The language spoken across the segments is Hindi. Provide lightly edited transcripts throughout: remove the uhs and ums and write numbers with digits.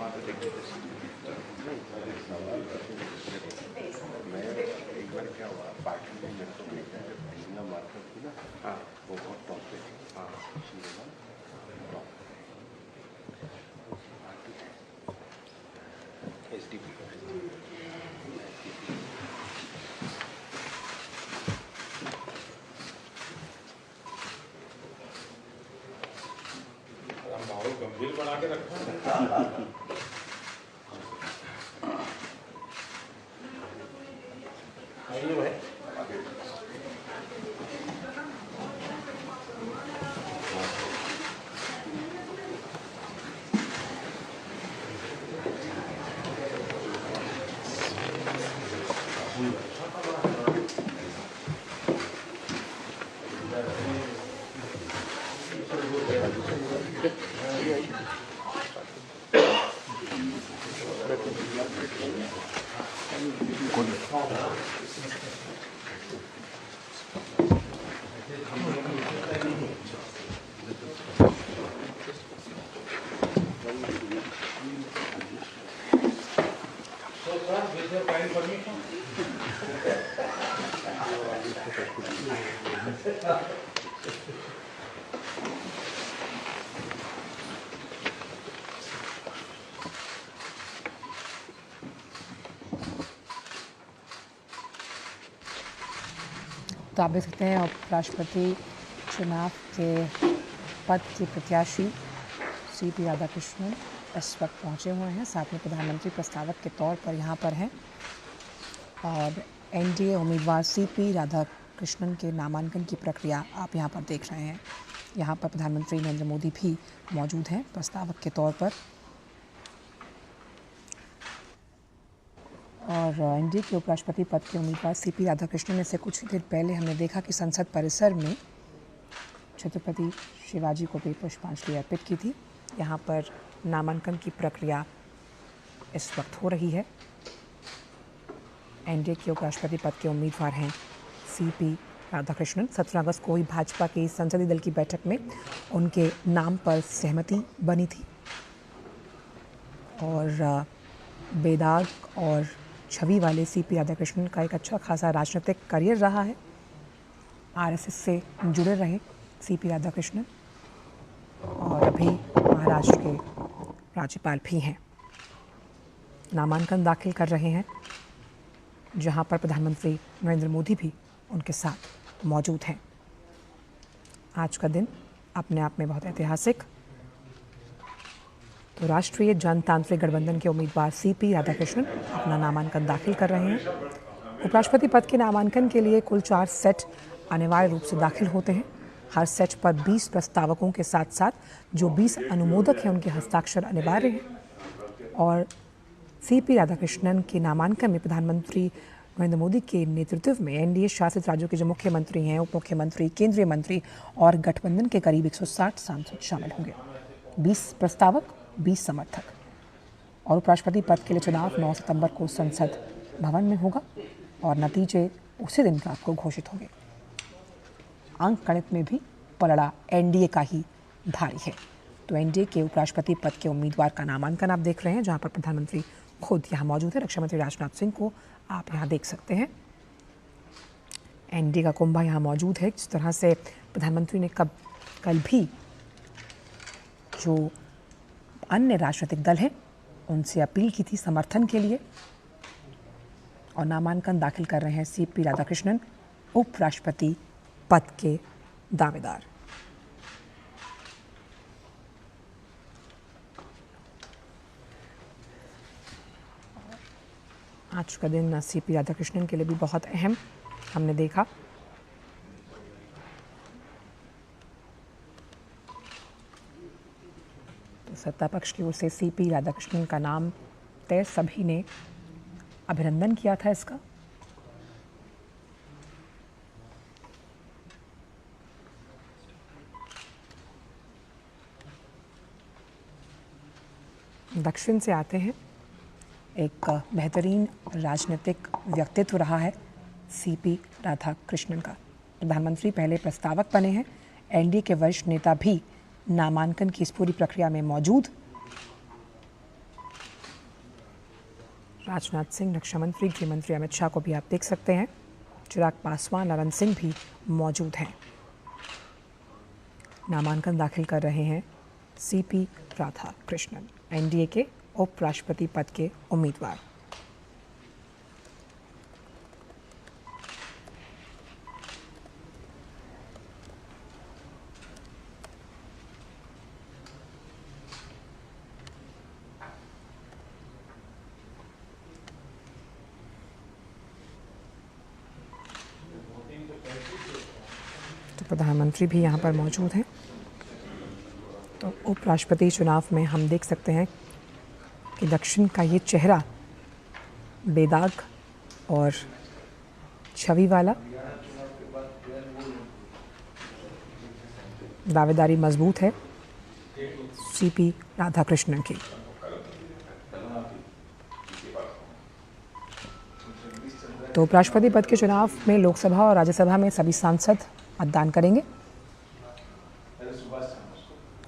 मैं एक बार क्या हुआ पार्टी में मेरे को भेजा जब भैया मार्केट थी ना, हाँ वो बहुत टॉप पे थी, हाँ SDP माहौल गंभीर बना के रखा है। तो आप देख सकते हैं उपराष्ट्रपति चुनाव के पद के प्रत्याशी CP राधाकृष्णन इस वक्त पहुंचे हुए हैं, साथ में प्रधानमंत्री प्रस्तावक के तौर पर यहाँ पर हैं और NDA उम्मीदवार CP राधाकृष्णन के नामांकन की प्रक्रिया आप यहाँ पर देख रहे हैं। यहाँ पर प्रधानमंत्री नरेंद्र मोदी भी मौजूद हैं प्रस्तावक के तौर पर और NDA के उपराष्ट्रपति पद के उम्मीदवार CP राधाकृष्णन ने से कुछ देर पहले हमने देखा कि संसद परिसर में छत्रपति शिवाजी को भी पुष्पांजलि अर्पित की थी। यहाँ पर नामांकन की प्रक्रिया इस वक्त हो रही है। NDA के उपराष्ट्रपति पद के उम्मीदवार हैं CP राधाकृष्णन। 17 अगस्त को ही भाजपा की संसदीय दल की बैठक में उनके नाम पर सहमति बनी थी और बेदाग और छवि वाले CP राधाकृष्णन का एक अच्छा खासा राजनीतिक करियर रहा है। RSS से जुड़े रहे CP राधाकृष्णन और अभी महाराष्ट्र के राज्यपाल भी हैं। नामांकन दाखिल कर रहे हैं जहां पर प्रधानमंत्री नरेंद्र मोदी भी उनके साथ मौजूद हैं। आज का दिन अपने आप में बहुत ऐतिहासिक। तो राष्ट्रीय जनतांत्रिक गठबंधन के उम्मीदवार CP राधाकृष्णन अपना नामांकन दाखिल कर रहे हैं। उपराष्ट्रपति पद के नामांकन के लिए कुल 4 सेट अनिवार्य रूप से दाखिल होते हैं। हर सेट पर 20 प्रस्तावकों के साथ साथ जो 20 अनुमोदक हैं उनके हस्ताक्षर अनिवार्य हैं और CP राधाकृष्णन के नामांकन में प्रधानमंत्री नरेंद्र मोदी के नेतृत्व में NDA शासित राज्यों के जो मुख्यमंत्री हैं, उप मुख्यमंत्री, केंद्रीय मंत्री और गठबंधन के करीब 160 सांसद शामिल होंगे। 20 प्रस्तावक, 20 समर्थक और उपराष्ट्रपति पद के लिए चुनाव 9 सितंबर को संसद भवन में होगा और नतीजे उसी दिन रात को घोषित होंगे। अंक गणित में भी पलड़ा NDA का ही भारी है। तो NDA के उपराष्ट्रपति पद के उम्मीदवार का नामांकन आप देख रहे हैं, जहां पर प्रधानमंत्री खुद यहाँ मौजूद है। रक्षा मंत्री राजनाथ सिंह को आप यहाँ देख सकते हैं। NDA का कुंभा यहाँ मौजूद है। जिस तरह से प्रधानमंत्री ने कल भी जो अन्य राजनीतिक दल हैं उनसे अपील की थी समर्थन के लिए और नामांकन दाखिल कर रहे हैं CP राधाकृष्णन, उपराष्ट्रपति पद के दावेदार। आज का दिन CP राधाकृष्णन के लिए भी बहुत अहम हमने देखा। तो सत्ता पक्ष की ओर से CP राधाकृष्णन का नाम तय, सभी ने अभिनंदन किया था इसका। दक्षिण से आते हैं। एक बेहतरीन राजनीतिक व्यक्तित्व रहा है CP राधाकृष्णन का। प्रधानमंत्री पहले प्रस्तावक बने हैं। NDA के वरिष्ठ नेता भी नामांकन की इस पूरी प्रक्रिया में मौजूद। राजनाथ सिंह, रक्षा मंत्री, गृह मंत्री अमित शाह को भी आप देख सकते हैं। चिराग पासवान, अनंत सिंह भी मौजूद हैं। नामांकन दाखिल कर रहे हैं सीपी राधाकृष्णन, एनडीए के उपराष्ट्रपति पद के उम्मीदवार। तो प्रधानमंत्री भी यहाँ पर मौजूद हैं। तो उपराष्ट्रपति चुनाव में हम देख सकते हैं कि दक्षिण का ये चेहरा बेदाग और छवि वाला, दावेदारी मजबूत है सीपी राधाकृष्णन की। तो उपराष्ट्रपति पद के चुनाव में लोकसभा और राज्यसभा में सभी सांसद मतदान करेंगे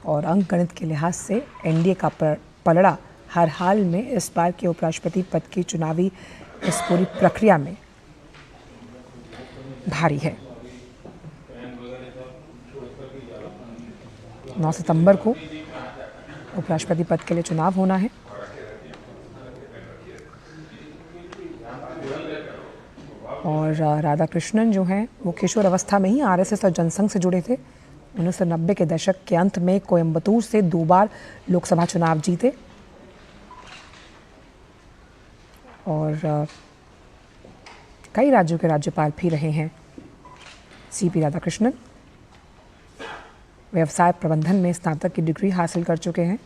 और अंक गणित के लिहाज से एनडीए का पलड़ा हर हाल में इस बार के उपराष्ट्रपति पद की चुनावी इस पूरी प्रक्रिया में भारी है। 9 सितंबर को उपराष्ट्रपति पद के लिए चुनाव होना है। और राधाकृष्णन जो हैं वो किशोर अवस्था में ही आरएसएस और जनसंघ से जुड़े थे। 1990 के दशक के अंत में कोयम्बतूर से 2 बार लोकसभा चुनाव जीते और कई राज्यों के राज्यपाल भी रहे हैं सीपी राधाकृष्णन। व्यवसाय प्रबंधन में स्नातक की डिग्री हासिल कर चुके हैं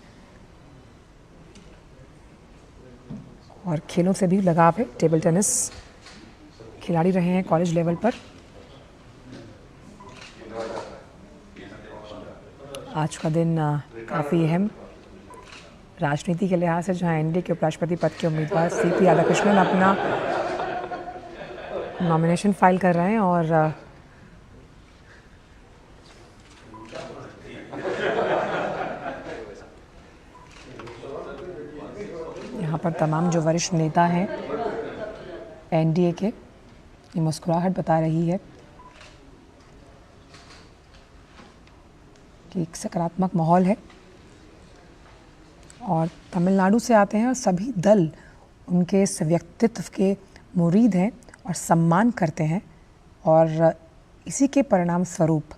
और खेलों से भी लगाव है। टेबल टेनिस खिलाड़ी रहे हैं कॉलेज लेवल पर। आज का दिन काफ़ी अहम राजनीति के लिहाज से, जहां एनडीए के उपराष्ट्रपति पद के उम्मीदवार सीपी राधाकृष्णन अपना नॉमिनेशन फाइल कर रहे हैं और यहाँ पर तमाम जो वरिष्ठ नेता हैं एनडीए के, ये मुस्कुराहट बता रही है कि एक सकारात्मक माहौल है। और तमिलनाडु से आते हैं और सभी दल उनके इस व्यक्तित्व के मुरीद हैं और सम्मान करते हैं और इसी के परिणाम स्वरूप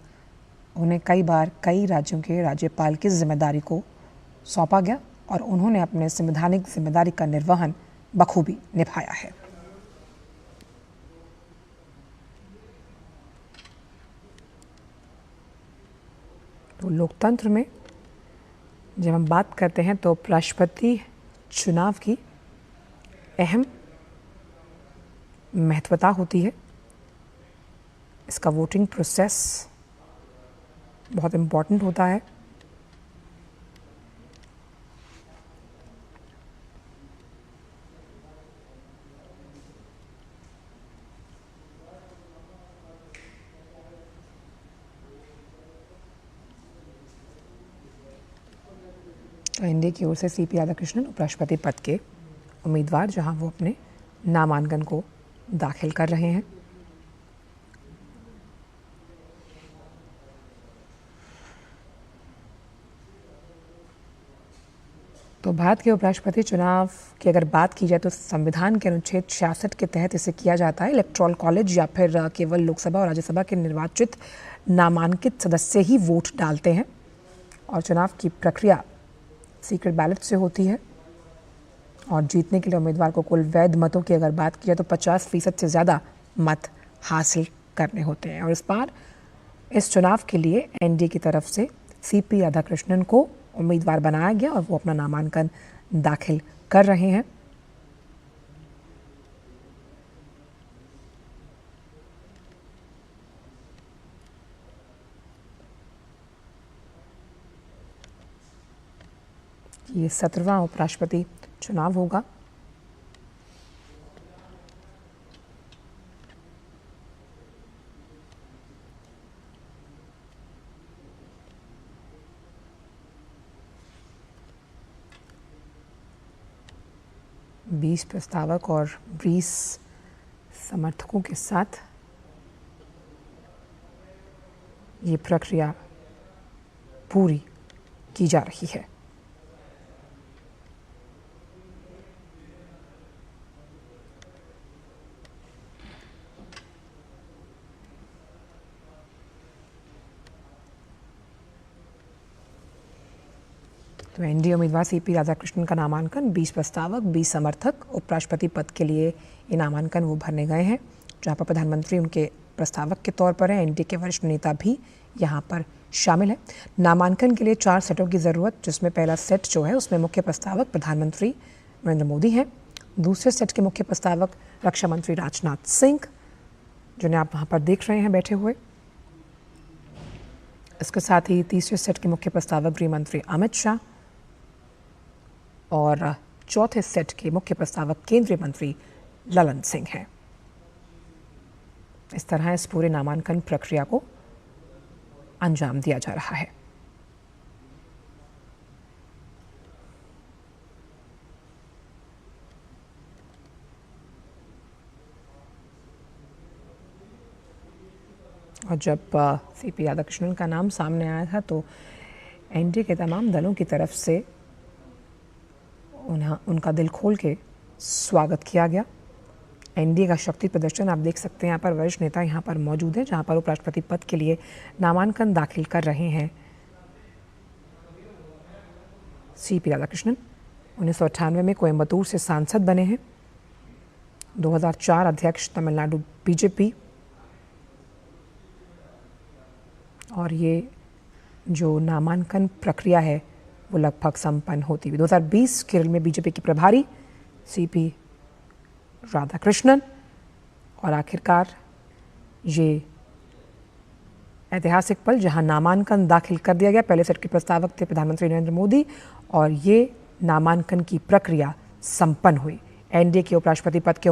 उन्हें कई बार कई राज्यों के राज्यपाल की जिम्मेदारी को सौंपा गया और उन्होंने अपने संवैधानिक जिम्मेदारी का निर्वहन बखूबी निभाया है। तो लोकतंत्र में जब हम बात करते हैं तो उपराष्ट्रपति चुनाव की अहम महत्वता होती है। इसका वोटिंग प्रोसेस बहुत इम्पोर्टेंट होता है। तो एनडीए की ओर से सीपी राधाकृष्णन उपराष्ट्रपति पद के उम्मीदवार, जहां वो अपने नामांकन को दाखिल कर रहे हैं। तो भारत के उपराष्ट्रपति चुनाव की अगर बात की जाए तो संविधान के अनुच्छेद 66 के तहत इसे किया जाता है। इलेक्टोरल कॉलेज या फिर केवल लोकसभा और राज्यसभा के निर्वाचित नामांकित सदस्य ही वोट डालते हैं और चुनाव की प्रक्रिया सीक्रेट बैलेट से होती है। और जीतने के लिए उम्मीदवार को कुल वैध मतों की अगर बात की जाए तो 50% से ज़्यादा मत हासिल करने होते हैं। और इस बार इस चुनाव के लिए एनडीए की तरफ से सीपी राधाकृष्णन को उम्मीदवार बनाया गया और वो अपना नामांकन दाखिल कर रहे हैं। ये 17वां उपराष्ट्रपति चुनाव होगा। 20 प्रस्तावक और 20 समर्थकों के साथ ये प्रक्रिया पूरी की जा रही है। तो एनडीए उम्मीदवार सीपी राधाकृष्णन का नामांकन, 20 प्रस्तावक, 20 समर्थक, उपराष्ट्रपति पद के लिए ये नामांकन वो भरने गए हैं, जहां पर प्रधानमंत्री उनके प्रस्तावक के तौर पर हैं। एनडीए के वरिष्ठ नेता भी यहां पर शामिल है। नामांकन के लिए 4 सेटों की ज़रूरत, जिसमें पहला सेट जो है उसमें मुख्य प्रस्तावक प्रधानमंत्री नरेंद्र मोदी हैं। दूसरे सेट के मुख्य प्रस्तावक रक्षा मंत्री राजनाथ सिंह, जिन्हें आप वहाँ पर देख रहे हैं बैठे हुए। इसके साथ ही तीसरे सेट के मुख्य प्रस्तावक गृह मंत्री अमित शाह और चौथे सेट के मुख्य प्रस्तावक केंद्रीय मंत्री ललन सिंह हैं। इस तरह इस पूरे नामांकन प्रक्रिया को अंजाम दिया जा रहा है। और जब सीपी राधाकृष्णन का नाम सामने आया था तो एनडीए के तमाम दलों की तरफ से उनका दिल खोल के स्वागत किया गया। एनडीए का शक्ति प्रदर्शन आप देख सकते हैं। यहाँ पर वरिष्ठ नेता यहाँ पर मौजूद हैं, जहाँ पर उपराष्ट्रपति पद के लिए नामांकन दाखिल कर रहे हैं सीपी राधाकृष्णन। 1998 में कोयम्बटूर से सांसद बने हैं, 2004 अध्यक्ष तमिलनाडु बीजेपी, और ये जो नामांकन प्रक्रिया है वो लगभग संपन्न होती हुई 2020 केरल में बीजेपी के प्रभारी सीपी राधाकृष्णन। और आखिरकार ये ऐतिहासिक पल जहां नामांकन दाखिल कर दिया गया। पहले सेट के प्रस्तावक थे प्रधानमंत्री नरेंद्र मोदी और ये नामांकन की प्रक्रिया संपन्न हुई। एनडीए के उपराष्ट्रपति पद के